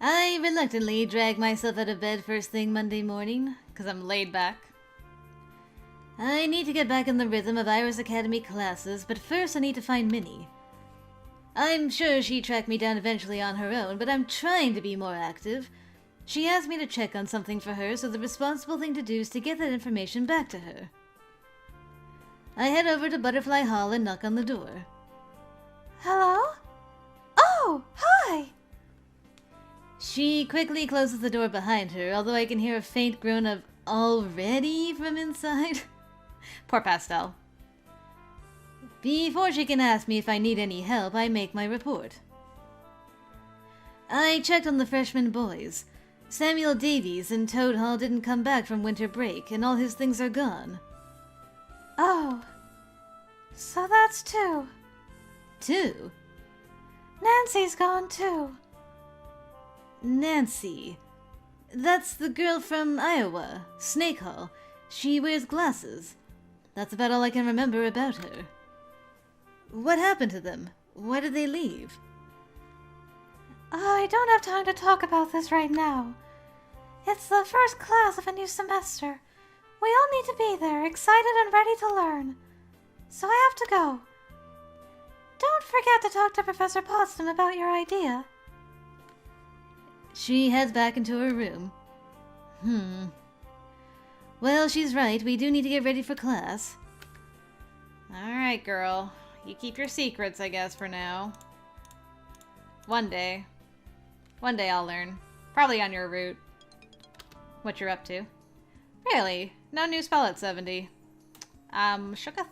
I reluctantly drag myself out of bed first thing Monday morning, because I'm laid back. I need to get back in the rhythm of Iris Academy classes, but first I need to find Minnie. I'm sure she'd track me down eventually on her own, but I'm trying to be more active. She asked me to check on something for her, so the responsible thing to do is to get that information back to her. I head over to Butterfly Hall and knock on the door. Hello? Oh, hi! She quickly closes the door behind her, although I can hear a faint groan of already from inside. Poor Pastel. Before she can ask me if I need any help, I make my report. I checked on the freshman boys. Samuel Davies and Toad Hall didn't come back from winter break, and all his things are gone. Oh, so that's two. Two? Nancy's gone too. Nancy. That's the girl from Iowa, Snake Hall. She wears glasses. That's about all I can remember about her. What happened to them? Why did they leave? I don't have time to talk about this right now. It's the first class of a new semester. We all need to be there, excited and ready to learn. So I have to go. Don't forget to talk to Professor Potsdam about your idea. She heads back into her room. Well, she's right. We do need to get ready for class. Alright, girl. You keep your secrets, I guess, for now. One day. One day I'll learn. Probably on your route. What you're up to. Really? No new spell at 70. Shooketh?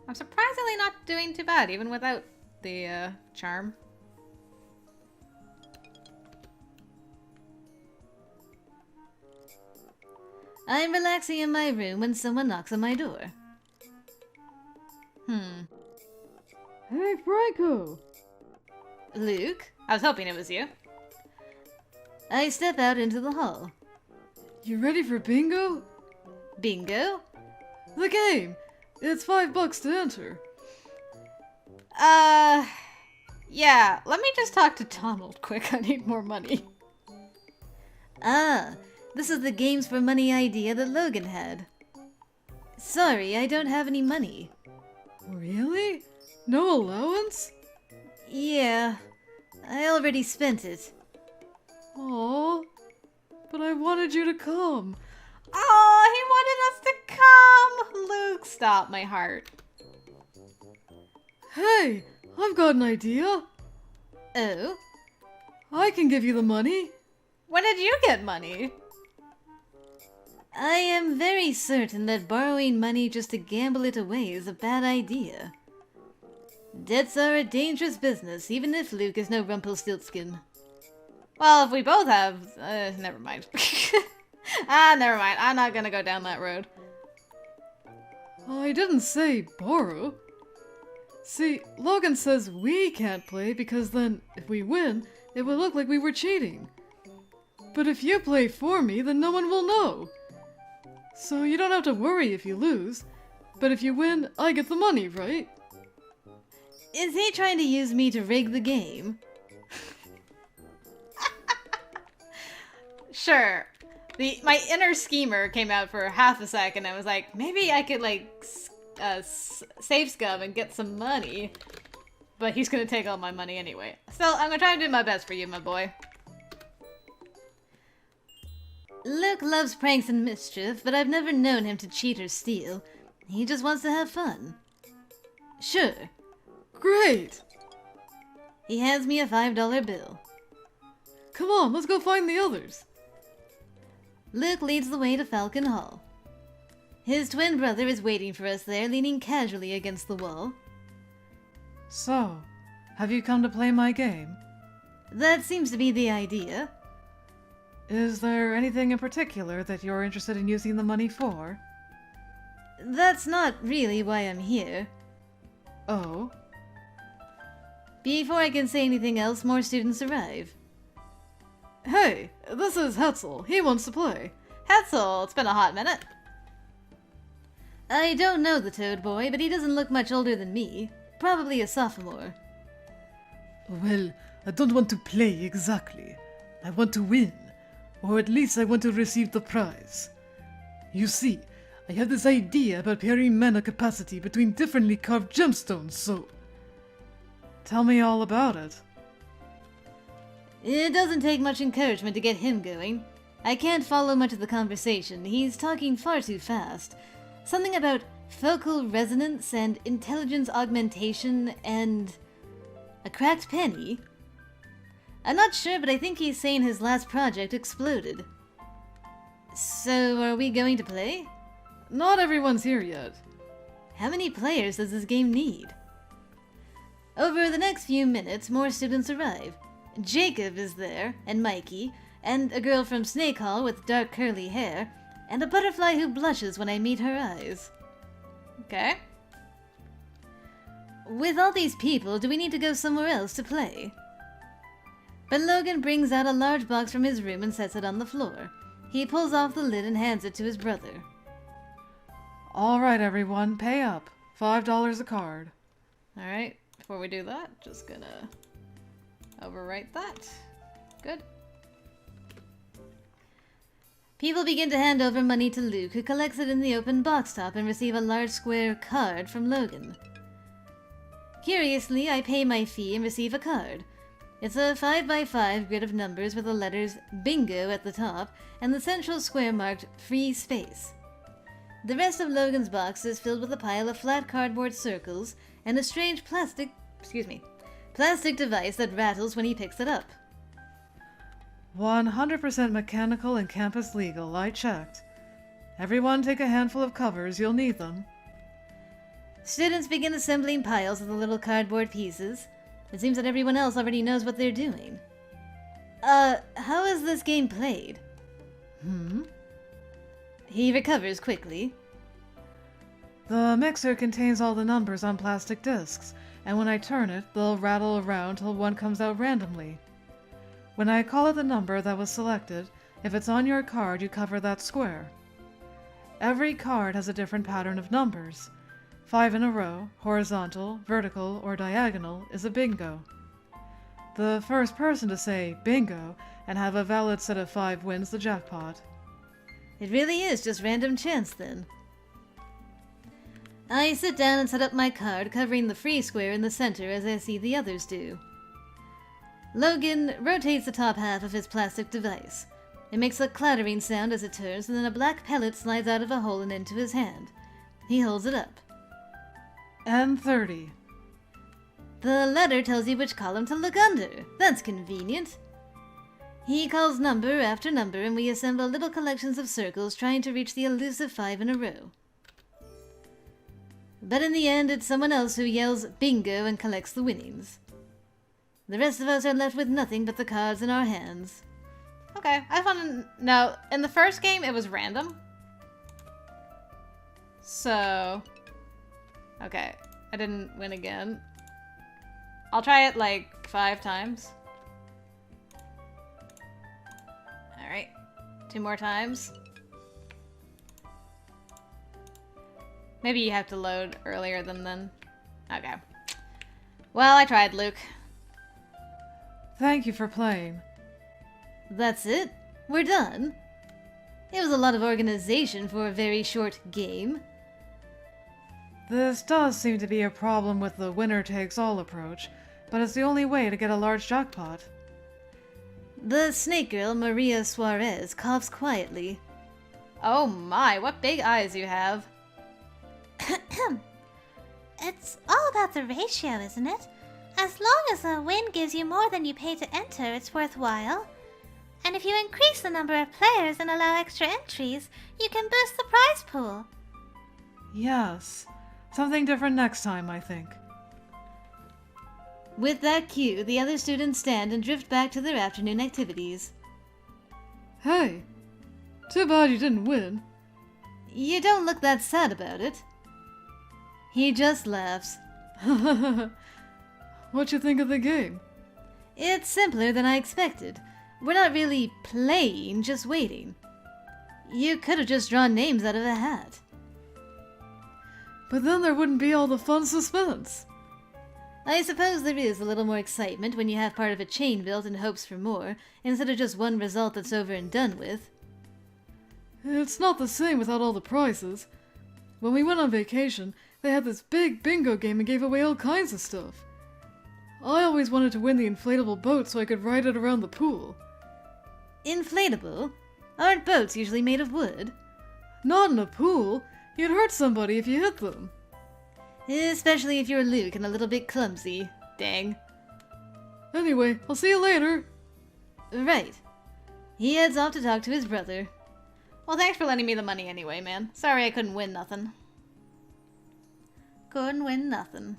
I'm surprisingly not doing too bad, even without the, charm. I'm relaxing in my room when someone knocks on my door. Hey, Franco! Luke? I was hoping it was you. I step out into the hall. You ready for bingo? Bingo? The game! It's $5 to enter. Yeah, let me just talk to Donald quick. I need more money. Ah, this is the games for money idea that Logan had. Sorry, I don't have any money. Really? No allowance? Yeah, I already spent it. Aw, but I wanted you to come. Oh, he wanted us to come! Luke, stop my heart. Hey, I've got an idea. Oh? I can give you the money. When did you get money? I am very certain that borrowing money just to gamble it away is a bad idea. Debts are a dangerous business, even if Luke is no Rumpelstiltskin. Well, if we both have... never mind. Never mind. I'm not gonna go down that road. I didn't say borrow. See, Logan says we can't play because then, if we win, it will look like we were cheating. But if you play for me, then no one will know. So you don't have to worry if you lose. But if you win, I get the money, right? Is he trying to use me to rig the game? Sure. My inner schemer came out for half a second. I was like, maybe I could, like, save scum and get some money. But he's gonna take all my money anyway. So, I'm gonna try to do my best for you, my boy. Luke loves pranks and mischief, but I've never known him to cheat or steal. He just wants to have fun. Sure. Great! He hands me a $5 bill. Come on, let's go find the others. Luke leads the way to Falcon Hall. His twin brother is waiting for us there, leaning casually against the wall. So, have you come to play my game? That seems to be the idea. Is there anything in particular that you're interested in using the money for? That's not really why I'm here. Oh? Before I can say anything else, more students arrive. Hey, this is Hetzel. He wants to play. Hetzel, it's been a hot minute. I don't know the Toad Boy, but he doesn't look much older than me. Probably a sophomore. Well, I don't want to play exactly. I want to win. Or at least I want to receive the prize. You see, I have this idea about pairing mana capacity between differently carved gemstones, so... Tell me all about it. It doesn't take much encouragement to get him going. I can't follow much of the conversation. He's talking far too fast. Something about focal resonance and intelligence augmentation and... a cracked penny? I'm not sure, but I think he's saying his last project exploded. So, are we going to play? Not everyone's here yet. How many players does this game need? Over the next few minutes, more students arrive. Jacob is there, and Mikey, and a girl from Snake Hall with dark curly hair, and a butterfly who blushes when I meet her eyes. Okay. With all these people, do we need to go somewhere else to play? But Logan brings out a large box from his room and sets it on the floor. He pulls off the lid and hands it to his brother. Alright everyone, pay up. $5 a card. Alright, before we do that, just gonna overwrite that. Good. People begin to hand over money to Luke, who collects it in the open box top and receive a large square card from Logan. Curiously, I pay my fee and receive a card. It's a 5x5 grid of numbers with the letters BINGO at the top and the central square marked free space. The rest of Logan's box is filled with a pile of flat cardboard circles and a strange plastic device that rattles when he picks it up. 100% mechanical and campus legal, I checked. Everyone take a handful of covers, you'll need them. Students begin assembling piles of the little cardboard pieces. It seems that everyone else already knows what they're doing. How is this game played? He recovers quickly. The mixer contains all the numbers on plastic discs, and when I turn it, they'll rattle around till one comes out randomly. When I call it the number that was selected, if it's on your card, you cover that square. Every card has a different pattern of numbers. 5 in a row, horizontal, vertical, or diagonal is a bingo. The first person to say bingo and have a valid set of 5 wins the jackpot. It really is just random chance then. I sit down and set up my card, covering the free square in the center as I see the others do. Logan rotates the top half of his plastic device. It makes a clattering sound as it turns, and then a black pellet slides out of a hole and into his hand. He holds it up. N30. The letter tells you which column to look under. That's convenient. He calls number after number, and we assemble little collections of circles trying to reach the elusive 5 in a row. But in the end, it's someone else who yells bingo and collects the winnings. The rest of us are left with nothing but the cards in our hands. Okay, I just want to know, in the first game, it was random. So... okay, I didn't win again. I'll try it like 5 times. Alright, 2 more times. Maybe you have to load earlier than then. Okay. Well, I tried, Luke. Thank you for playing. That's it? We're done? It was a lot of organization for a very short game. This does seem to be a problem with the winner-takes-all approach, but it's the only way to get a large jackpot. The snake girl, Maria Suarez, coughs quietly. Oh my, what big eyes you have. It's all about the ratio, isn't it? As long as a win gives you more than you pay to enter, it's worthwhile. And if you increase the number of players and allow extra entries, you can boost the prize pool. Yes. Something different next time, I think. With that cue, the other students stand and drift back to their afternoon activities. Hey! Too bad you didn't win. You don't look that sad about it. He just laughs. What you think of the game? It's simpler than I expected. We're not really playing, just waiting. You could have just drawn names out of a hat. But then there wouldn't be all the fun suspense. I suppose there is a little more excitement when you have part of a chain built in hopes for more, instead of just one result that's over and done with. It's not the same without all the prizes. When we went on vacation, they had this big bingo game and gave away all kinds of stuff. I always wanted to win the inflatable boat so I could ride it around the pool. Inflatable? Aren't boats usually made of wood? Not in a pool. You'd hurt somebody if you hit them. Especially if you're Luke and a little bit clumsy. Dang. Anyway, I'll see you later. Right. He heads off to talk to his brother. Well, thanks for lending me the money anyway, man. Sorry I couldn't win nothing. Couldn't win nothing.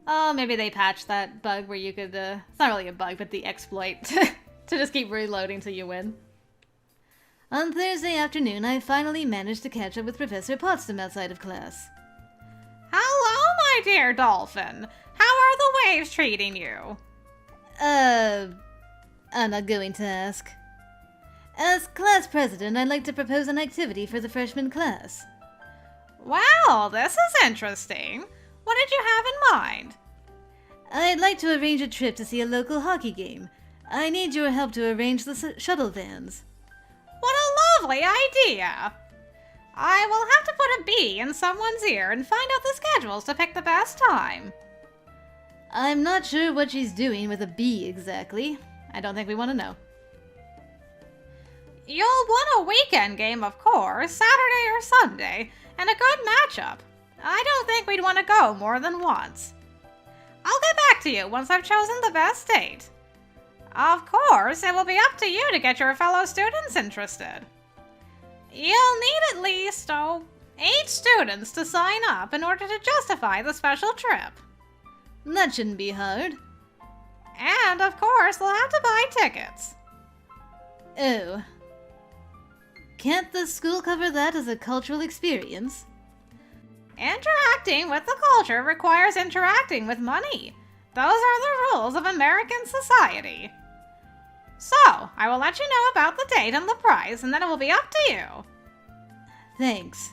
Oh, maybe they patched that bug where you could, it's not really a bug, but the exploit to just keep reloading till you win. On Thursday afternoon, I finally managed to catch up with Professor Potsdam outside of class. Hello, my dear dolphin. How are the waves treating you? I'm not going to ask. As class president, I'd like to propose an activity for the freshman class. Well, this is interesting. What did you have in mind? I'd like to arrange a trip to see a local hockey game. I need your help to arrange the shuttle vans. What a lovely idea! I will have to put a bee in someone's ear and find out the schedules to pick the best time. I'm not sure what she's doing with a bee exactly. I don't think we want to know. You'll want a weekend game, of course, Saturday or Sunday, and a good matchup. I don't think we'd want to go more than once. I'll get back to you once I've chosen the best date. Of course, it will be up to you to get your fellow students interested. You'll need at least, 8 students to sign up in order to justify the special trip. That shouldn't be hard. And, of course, they'll have to buy tickets. Oh. Can't the school cover that as a cultural experience? Interacting with the culture requires interacting with money. Those are the rules of American society. So, I will let you know about the date and the price, and then it will be up to you. Thanks.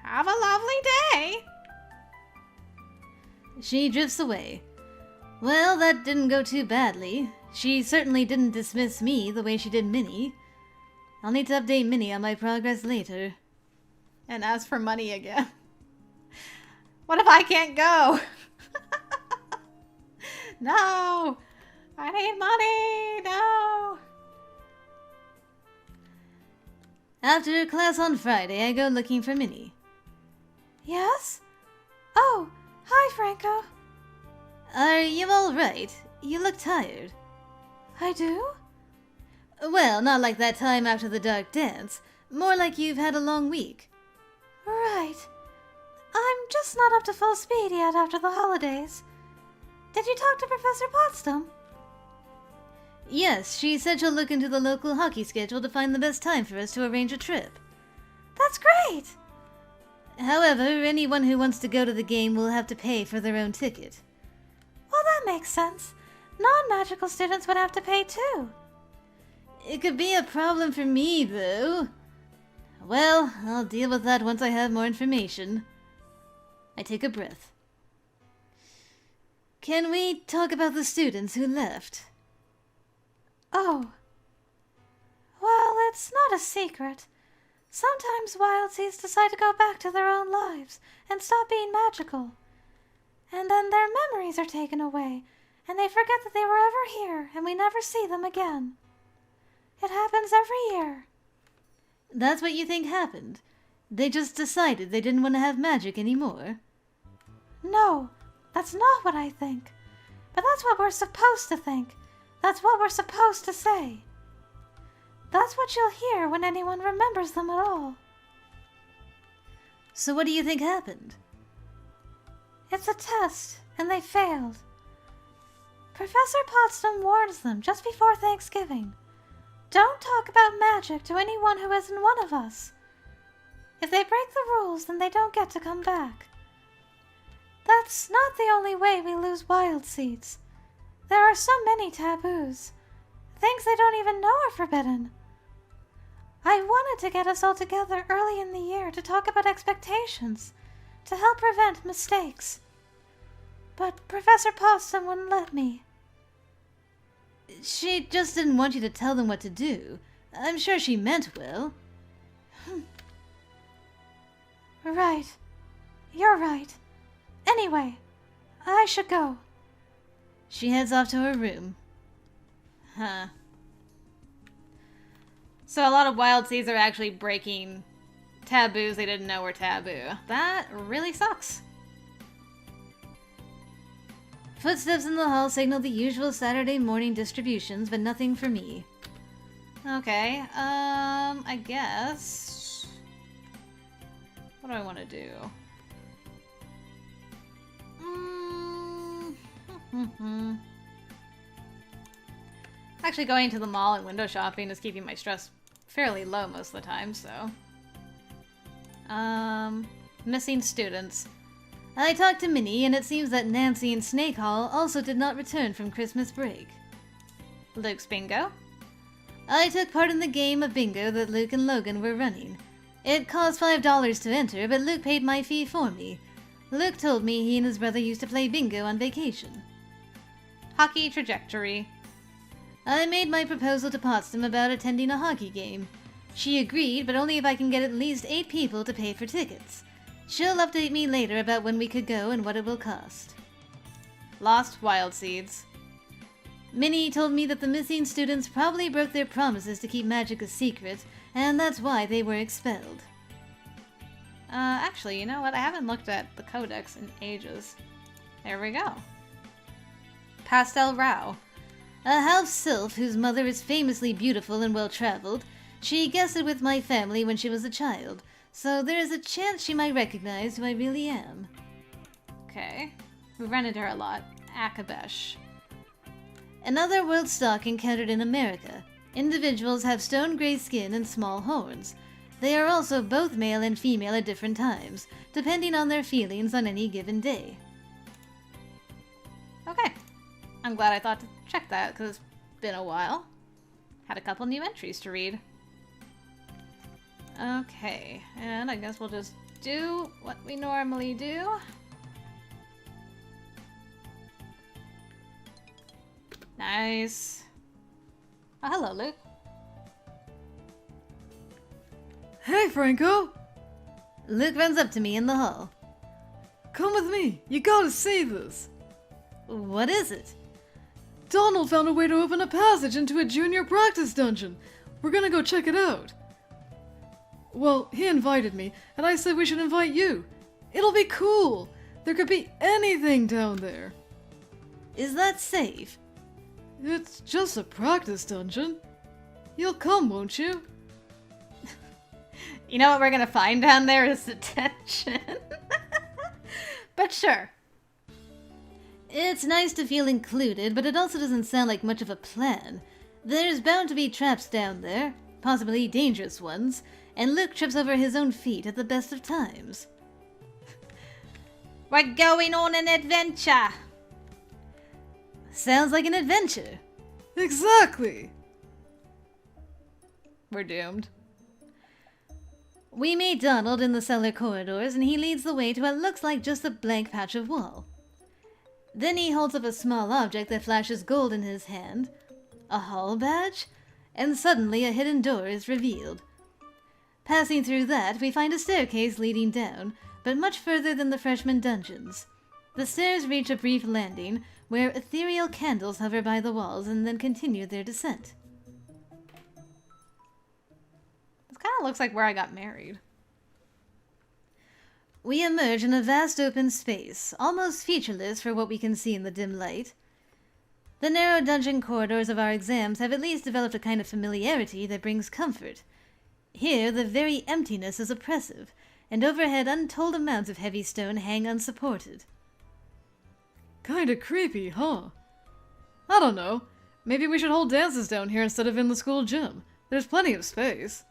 Have a lovely day. She drifts away. Well, that didn't go too badly. She certainly didn't dismiss me the way she did Minnie. I'll need to update Minnie on my progress later. And ask for money again. What if I can't go? No! I need money! No! After class on Friday, I go looking for Minnie. Yes? Oh, hi, Franco. Are you alright? You look tired. I do? Well, not like that time after the dark dance. More like you've had a long week. Right. I'm just not up to full speed yet after the holidays. Did you talk to Professor Potsdam? Yes, she said she'll look into the local hockey schedule to find the best time for us to arrange a trip. That's great! However, anyone who wants to go to the game will have to pay for their own ticket. Well, that makes sense. Non-magical students would have to pay too. It could be a problem for me, though. Well, I'll deal with that once I have more information. I take a breath. Can we talk about the students who left? Oh. Well, it's not a secret. Sometimes wild seeds decide to go back to their own lives and stop being magical. And then their memories are taken away, and they forget that they were ever here, and we never see them again. It happens every year. That's what you think happened? They just decided they didn't want to have magic anymore? No, that's not what I think. But that's what we're supposed to think. That's what we're supposed to say. That's what you'll hear when anyone remembers them at all. So what do you think happened? It's a test, and they failed. Professor Potsdam warns them just before Thanksgiving. Don't talk about magic to anyone who isn't one of us. If they break the rules, then they don't get to come back. That's not the only way we lose wild seeds. There are so many taboos. Things they don't even know are forbidden. I wanted to get us all together early in the year to talk about expectations, to help prevent mistakes. but Professor Possum wouldn't let me. She just didn't want you to tell them what to do. I'm sure she meant well. Right. You're right. Anyway, I should go. She heads off to her room. Huh. So a lot of wild seeds are actually breaking taboos they didn't know were taboo. That really sucks. Footsteps in the hall signal the usual Saturday morning distributions, but nothing for me. Okay, I guess... What do I want to do? Actually, going to the mall and window shopping is keeping my stress fairly low most of the time, so... Missing students. I talked to Minnie, and it seems that Nancy and Snake Hall also did not return from Christmas break. Luke's bingo. I took part in the game of bingo that Luke and Logan were running. It cost $5 to enter, but Luke paid my fee for me. Luke told me he and his brother used to play bingo on vacation. Hockey trajectory. I made my proposal to Potsdam about attending a hockey game. She agreed, but only if I can get at least 8 people to pay for tickets. She'll update me later about when we could go and what it will cost. Lost wild seeds. Minnie told me that the missing students probably broke their promises to keep magic a secret, and that's why they were expelled. Actually, you know what? I haven't looked at the codex in ages. There we go. Pastel Rao. A half-sylph whose mother is famously beautiful and well-traveled. She guested with my family when she was a child, so there is a chance she might recognize who I really am. Okay. We've run into her a lot. Akabesh. Another world stock encountered in America. Individuals have stone-gray skin and small horns. They are also both male and female at different times, depending on their feelings on any given day. Okay. I'm glad I thought to check that, because it's been a while. Had a couple new entries to read. Okay, and I guess we'll just do what we normally do. Nice. Oh, hello, Luke. Hey, Franco! Luke runs up to me in the hall. Come with me. You gotta see this. What is it? Donald found a way to open a passage into a junior practice dungeon. We're gonna go check it out. Well, he invited me, and I said we should invite you. It'll be cool. There could be anything down there. Is that safe? It's just a practice dungeon. You'll come, won't you? You know what we're gonna find down there is detention. But sure. It's nice to feel included, but it also doesn't sound like much of a plan. There's bound to be traps down there, possibly dangerous ones, and Luke trips over his own feet at the best of times. We're going on an adventure. Sounds like an adventure. Exactly! We're doomed. We meet Donald in the cellar corridors, and he leads the way to what looks like just a blank patch of wall. Then he holds up a small object that flashes gold in his hand, a hall badge, and suddenly a hidden door is revealed. Passing through that, we find a staircase leading down, but much further than the freshman dungeons. The stairs reach a brief landing, where ethereal candles hover by the walls and then continue their descent. This kind of looks like where I got married. We emerge in a vast open space, almost featureless for what we can see in the dim light. The narrow dungeon corridors of our exams have at least developed a kind of familiarity that brings comfort. Here, the very emptiness is oppressive, and overhead untold amounts of heavy stone hang unsupported. Kinda creepy, huh? I don't know. Maybe we should hold dances down here instead of in the school gym. There's plenty of space.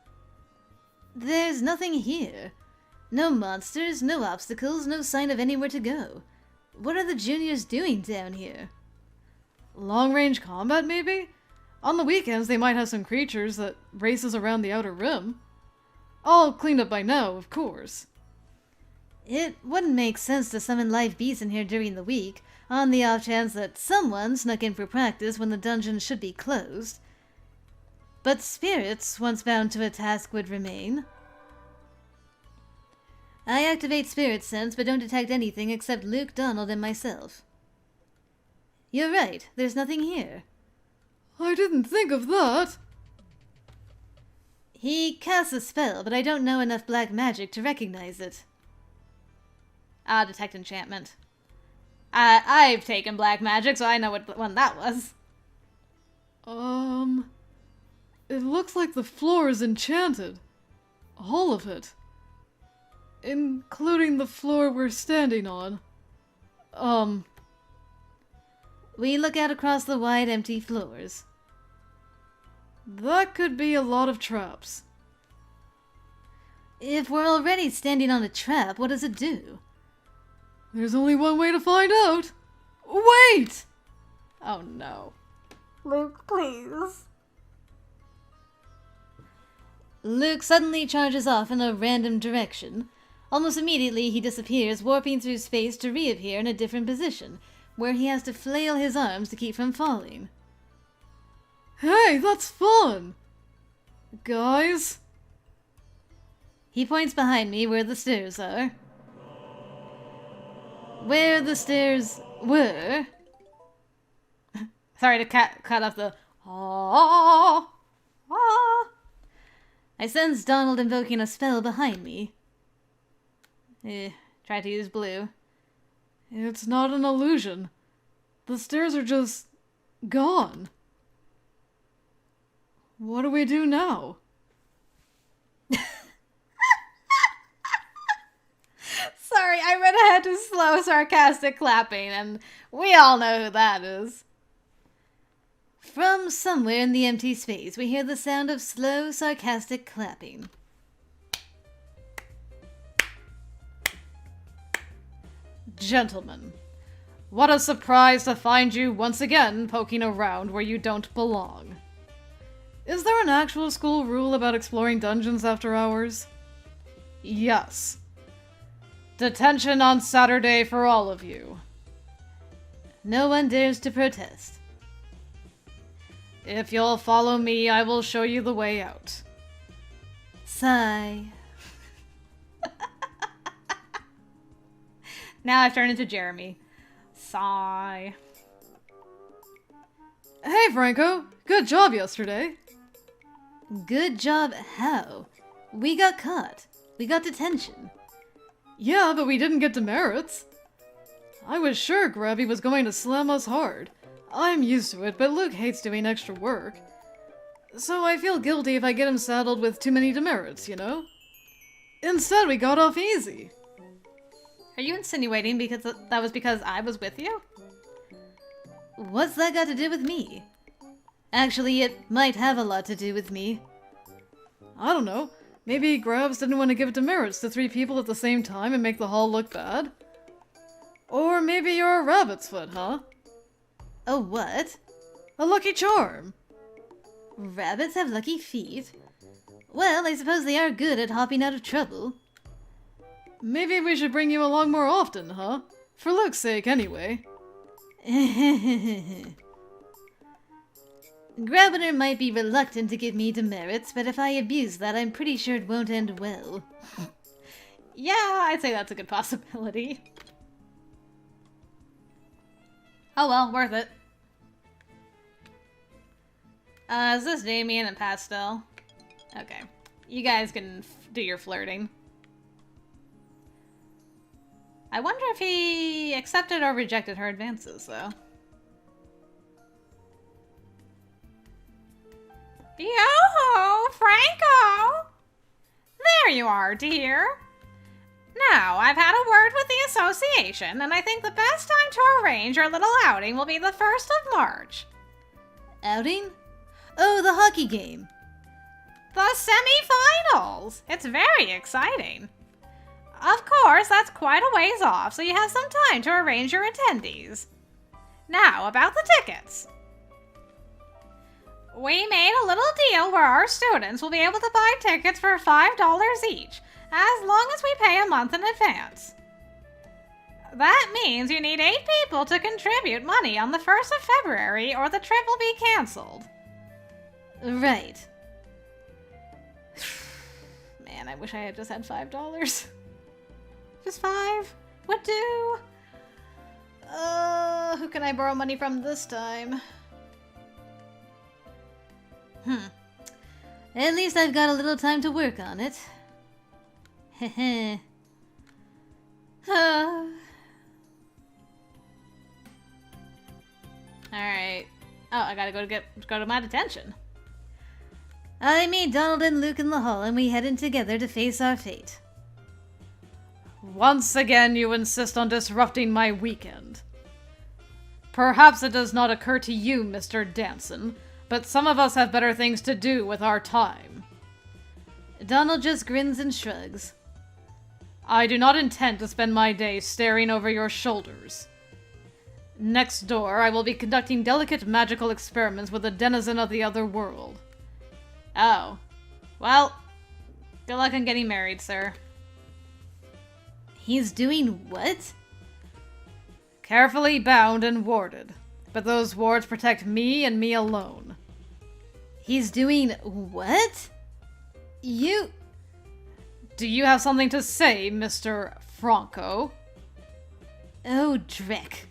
There's nothing here. No monsters, no obstacles, no sign of anywhere to go. What are the juniors doing down here? Long-range combat, maybe? On the weekends, they might have some creatures that races around the outer rim. All cleaned up by now, of course. It wouldn't make sense to summon live beasts in here during the week, on the off chance that someone snuck in for practice when the dungeon should be closed. But spirits, once bound to a task, would remain. I activate spirit sense, but don't detect anything except Luke, Donald, and myself. You're right, there's nothing here. I didn't think of that. He casts a spell, but I don't know enough black magic to recognize it. Detect enchantment. I've taken black magic, so I know what one that was. It looks like the floor is enchanted. All of it. Including the floor we're standing on. We look out across the wide, empty floors. That could be a lot of traps. If we're already standing on a trap, what does it do? There's only one way to find out. Wait! Oh no. Luke, please. Luke suddenly charges off in a random direction. Almost immediately, he disappears, warping through space to reappear in a different position, where he has to flail his arms to keep from falling. Hey, that's fun! Guys? He points behind me where the stairs are. Where the stairs were. Sorry to cut off the ah. I sense Donald invoking a spell behind me. Try to use blue. It's not an illusion. The stairs are just gone. What do we do now? Sorry, I read ahead to slow, sarcastic clapping, and we all know who that is. From somewhere in the empty space, we hear the sound of slow, sarcastic clapping. Gentlemen, what a surprise to find you once again poking around where you don't belong. Is there an actual school rule about exploring dungeons after hours? Yes. Detention on Saturday for all of you. No one dares to protest. If you'll follow me, I will show you the way out. Sigh. Now I've turned into Jeremy. Sigh. Hey, Franco. Good job yesterday. Good job, how? We got caught. We got detention. Yeah, but we didn't get demerits. I was sure Grabby was going to slam us hard. I'm used to it, but Luke hates doing extra work. So I feel guilty if I get him saddled with too many demerits, you know? Instead, we got off easy. Are you insinuating because that was because I was with you? What's that got to do with me? Actually, it might have a lot to do with me. I don't know. Maybe Grabs didn't want to give demerits to 3 people at the same time and make the hall look bad? Or maybe you're a rabbit's foot, huh? A what? A lucky charm. Rabbits have lucky feet? Well, I suppose they are good at hopping out of trouble. Maybe we should bring you along more often, huh? For Luke's sake, anyway. Grabiner might be reluctant to give me demerits, but if I abuse that, I'm pretty sure it won't end well. Yeah, I'd say that's a good possibility. Oh well, worth it. Is this Damien and Pastel? Okay. You guys can do your flirting. I wonder if he accepted or rejected her advances, though. Yo-ho, Franco! There you are, dear. Now, I've had a word with the association, and I think the best time to arrange our little outing will be the 1st of March. Outing? Oh, the hockey game. The semi-finals! It's very exciting. Of course, that's quite a ways off, so you have some time to arrange your attendees. Now, about the tickets. We made a little deal where our students will be able to buy tickets for $5 each, as long as we pay a month in advance. That means you need 8 people to contribute money on the 1st of February or the trip will be cancelled. Right. Man, I wish I had just had $5. Just 5 would do. Who can I borrow money from this time? At least I've got a little time to work on it. Heh. Alright. Oh, I gotta go to my detention. I meet Donald and Luke in the hall and we head in together to face our fate. Once again, you insist on disrupting my weekend. Perhaps it does not occur to you, Mr. Danson, but some of us have better things to do with our time. Donald just grins and shrugs. I do not intend to spend my day staring over your shoulders. Next door, I will be conducting delicate magical experiments with a denizen of the other world. Oh. Well, good luck on getting married, sir. He's doing what? Carefully bound and warded, but those wards protect me and me alone. He's doing what? You... Do you have something to say, Mr. Franco? Oh, dreck.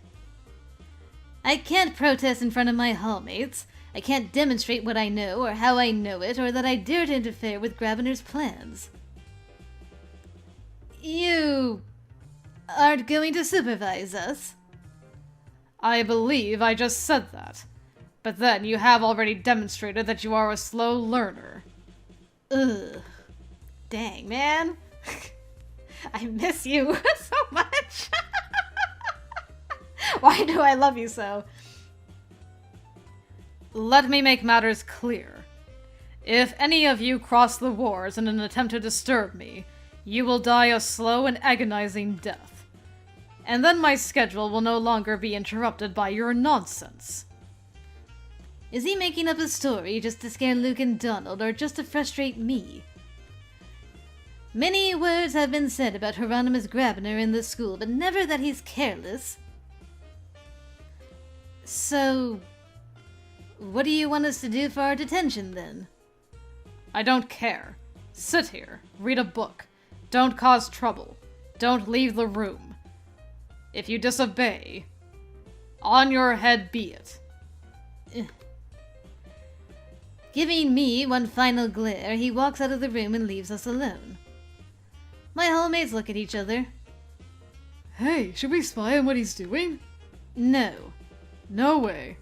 I can't protest in front of my hallmates. I can't demonstrate what I know, or how I know it, or that I dare to interfere with Gravener's plans. You... aren't going to supervise us? I believe I just said that. But then you have already demonstrated that you are a slow learner. Ugh. Dang, man. I miss you so much. Why do I love you so? Let me make matters clear. If any of you cross the wards in an attempt to disturb me, you will die a slow and agonizing death. And then my schedule will no longer be interrupted by your nonsense. Is he making up a story just to scare Luke and Donald, or just to frustrate me? Many words have been said about Hieronymus Gravener in this school, but never that he's careless. So, what do you want us to do for our detention, then? I don't care. Sit here, read a book. Don't cause trouble. Don't leave the room. If you disobey, on your head be it. Giving me one final glare, he walks out of the room and leaves us alone. My hallmates look at each other. Hey, should we spy on what he's doing? No. No way.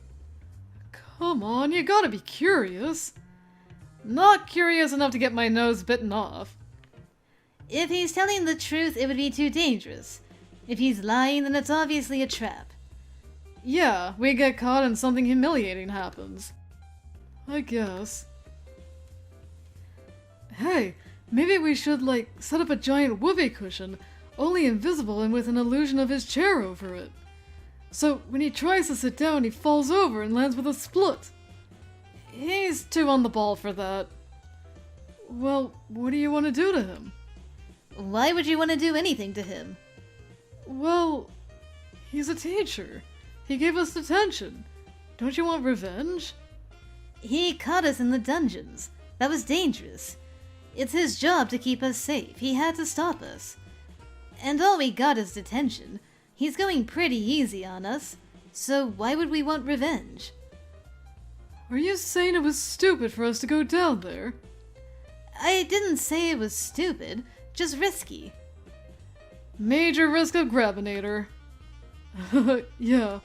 Come on, you gotta be curious. Not curious enough to get my nose bitten off. If he's telling the truth, it would be too dangerous. If he's lying, then it's obviously a trap. Yeah, we get caught and something humiliating happens. I guess. Hey, maybe we should, set up a giant whoopee cushion, only invisible and with an illusion of his chair over it. So when he tries to sit down, he falls over and lands with a split. He's too on the ball for that. Well, what do you want to do to him? Why would you want to do anything to him? Well, he's a teacher. He gave us detention. Don't you want revenge? He caught us in the dungeons. That was dangerous. It's his job to keep us safe. He had to stop us. And all we got is detention. He's going pretty easy on us. So why would we want revenge? Are you saying it was stupid for us to go down there? I didn't say it was stupid, just risky. Major risk of Grabinator. Yeah.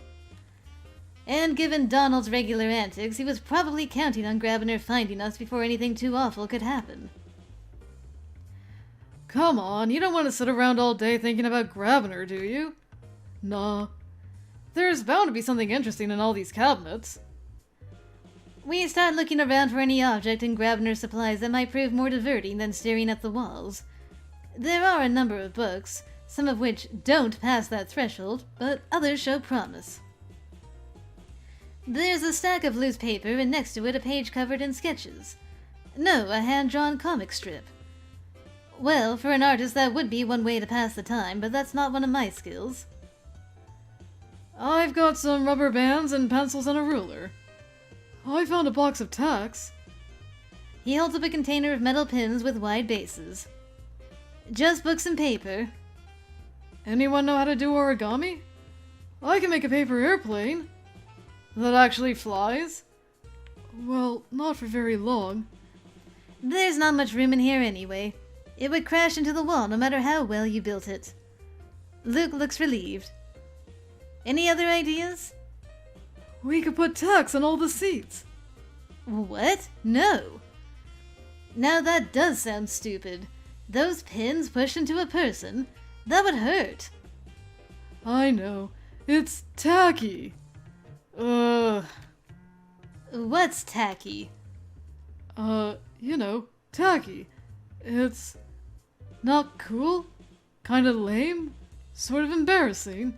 And given Donald's regular antics, he was probably counting on Gravener finding us before anything too awful could happen. Come on, you don't want to sit around all day thinking about Gravener, do you? Nah. There's bound to be something interesting in all these cabinets. We start looking around for any object in Gravener's supplies that might prove more diverting than staring at the walls. There are a number of books, some of which don't pass that threshold, but others show promise. There's a stack of loose paper, and next to it a page covered in sketches. No, a hand-drawn comic strip. Well, for an artist that would be one way to pass the time, but that's not one of my skills. I've got some rubber bands and pencils and a ruler. I found a box of tacks. He holds up a container of metal pins with wide bases. Just books and paper. Anyone know how to do origami? I can make a paper airplane. That actually flies? Well, not for very long. There's not much room in here anyway. It would crash into the wall no matter how well you built it. Luke looks relieved. Any other ideas? We could put tacks on all the seats. What? No. Now that does sound stupid. Those pins pushed into a person, that would hurt. I know. It's tacky. What's tacky? Tacky. It's not cool, kinda lame, sort of embarrassing.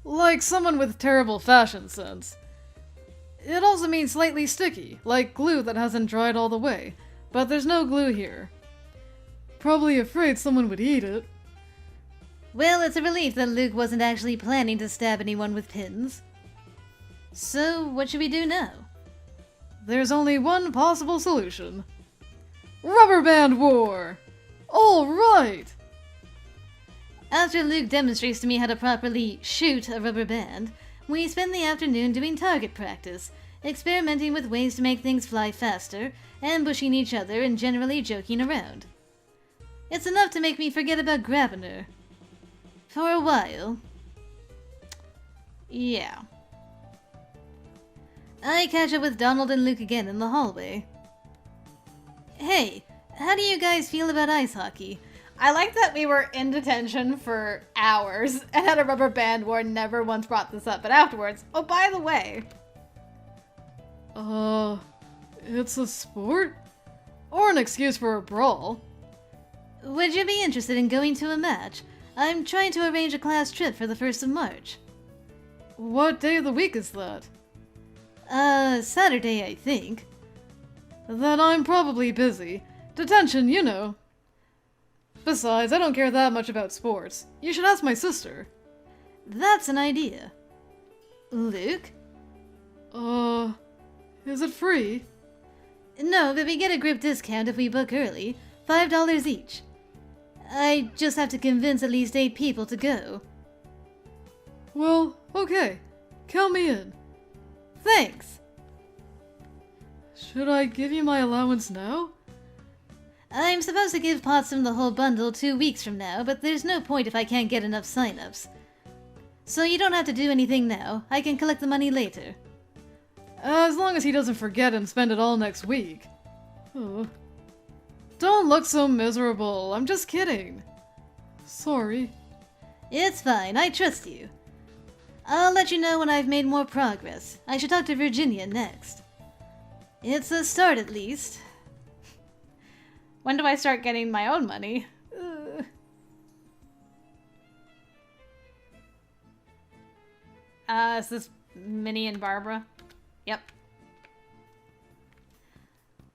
Like someone with terrible fashion sense. It also means slightly sticky, like glue that hasn't dried all the way, but there's no glue here. Probably afraid someone would eat it. Well, it's a relief that Luke wasn't actually planning to stab anyone with pins. So, what should we do now? There's only one possible solution. Rubber band war! All right! After Luke demonstrates to me how to properly shoot a rubber band, we spend the afternoon doing target practice, experimenting with ways to make things fly faster, ambushing each other, and generally joking around. It's enough to make me forget about grabbing her. For a while. Yeah. I catch up with Donald and Luke again in the hallway. Hey, how do you guys feel about ice hockey? I like that we were in detention for hours and had a rubber band war, never once brought this up, but afterwards, oh, by the way. It's a sport? Or an excuse for a brawl. Would you be interested in going to a match? I'm trying to arrange a class trip for the 1st of March. What day of the week is that? Saturday, I think. Then I'm probably busy. Detention, you know. Besides, I don't care that much about sports. You should ask my sister. That's an idea. Luke? Is it free? No, but we get a group discount if we book early. $5 each. I just have to convince at least 8 people to go. Well, okay. Count me in. Thanks. Should I give you my allowance now? I'm supposed to give Potsdam the whole bundle 2 weeks from now, but there's no point if I can't get enough sign-ups. So you don't have to do anything now. I can collect the money later. As long as he doesn't forget and spend it all next week. Oh. Don't look so miserable. I'm just kidding. Sorry. It's fine. I trust you. I'll let you know when I've made more progress. I should talk to Virginia next. It's a start, at least. When do I start getting my own money? Is this Minnie and Barbara? Yep.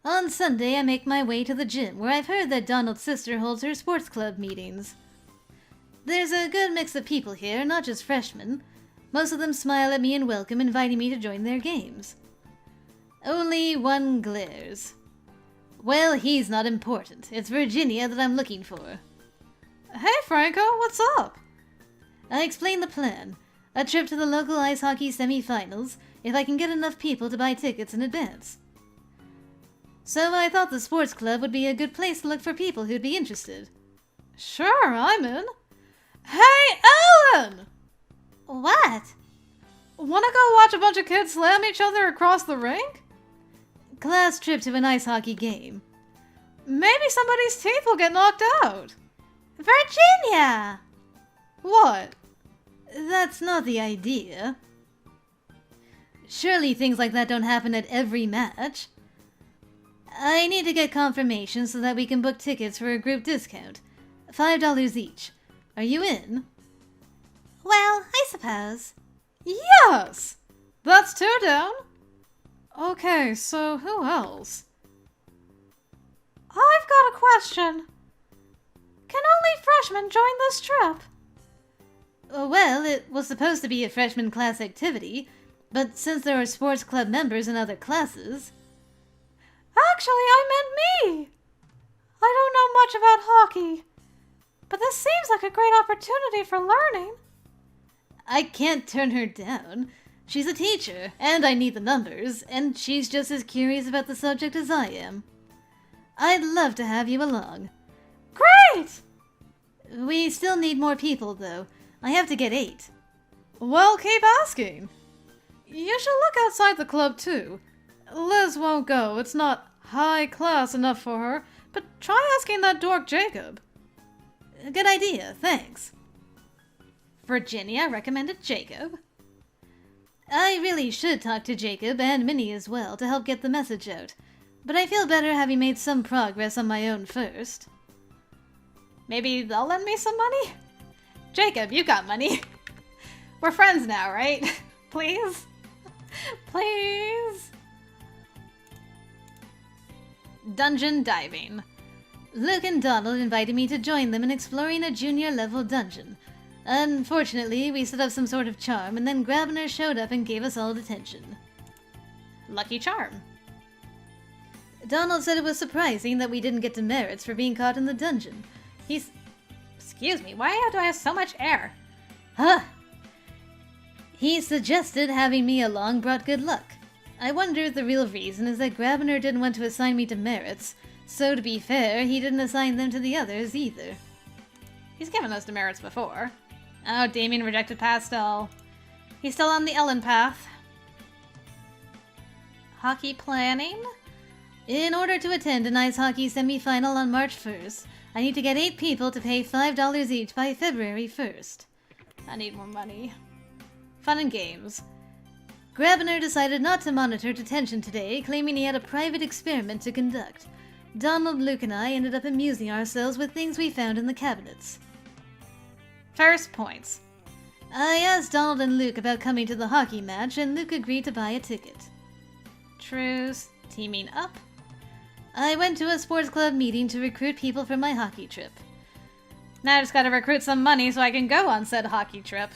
On Sunday, I make my way to the gym, where I've heard that Donald's sister holds her sports club meetings. There's a good mix of people here, not just freshmen. Most of them smile at me and welcome, inviting me to join their games. Only one glares. Well, he's not important. It's Virginia that I'm looking for. Hey, Franco, what's up? I explain the plan. A trip to the local ice hockey semi-finals, if I can get enough people to buy tickets in advance. So I thought the sports club would be a good place to look for people who'd be interested. Sure, I'm in. Hey, Ellen! What? Wanna go watch a bunch of kids slam each other across the rink? Class trip to an ice hockey game. Maybe somebody's teeth will get knocked out. Virginia! What? That's not the idea. Surely things like that don't happen at every match. I need to get confirmation so that we can book tickets for a group discount. $5 each. Are you in? Well, I suppose. Yes! That's 2 down. Okay, so who else? I've got a question. Can only freshmen join this trip? Well, it was supposed to be a freshman class activity, but since there are sports club members in other classes... Actually, I meant me! I don't know much about hockey, but this seems like a great opportunity for learning. I can't turn her down. She's a teacher, and I need the numbers, and she's just as curious about the subject as I am. I'd love to have you along. Great! We still need more people, though. I have to get 8. Well, keep asking. You should look outside the club, too. Liz won't go. It's not high class enough for her, but try asking that dork Jacob. Good idea, thanks. Virginia recommended Jacob. I really should talk to Jacob and Minnie as well to help get the message out, but I feel better having made some progress on my own first. Maybe they'll lend me some money? Jacob, you got money. We're friends now, right? Please? Please? Dungeon diving. Luke and Donald invited me to join them in exploring a junior level dungeon. Unfortunately, we set up some sort of charm, and then Grabner showed up and gave us all detention. Lucky charm. Donald said it was surprising that we didn't get demerits for being caught in the dungeon. Excuse me, why do I have so much air? Huh! He suggested having me along brought good luck. I wonder if the real reason is that Grabner didn't want to assign me demerits, so to be fair, he didn't assign them to the others either. He's given us demerits before. Oh, Damien rejected Pastel. He's still on the Ellen path. Hockey planning? In order to attend an ice hockey semifinal on March 1st, I need to get 8 people to pay $5 each by February 1st. I need more money. Fun and games. Grabner decided not to monitor detention today, claiming he had a private experiment to conduct. Donald, Luke, and I ended up amusing ourselves with things we found in the cabinets. First points. I asked Donald and Luke about coming to the hockey match, and Luke agreed to buy a ticket. Truce. Teaming up. I went to a sports club meeting to recruit people for my hockey trip. Now I just gotta recruit some money so I can go on said hockey trip.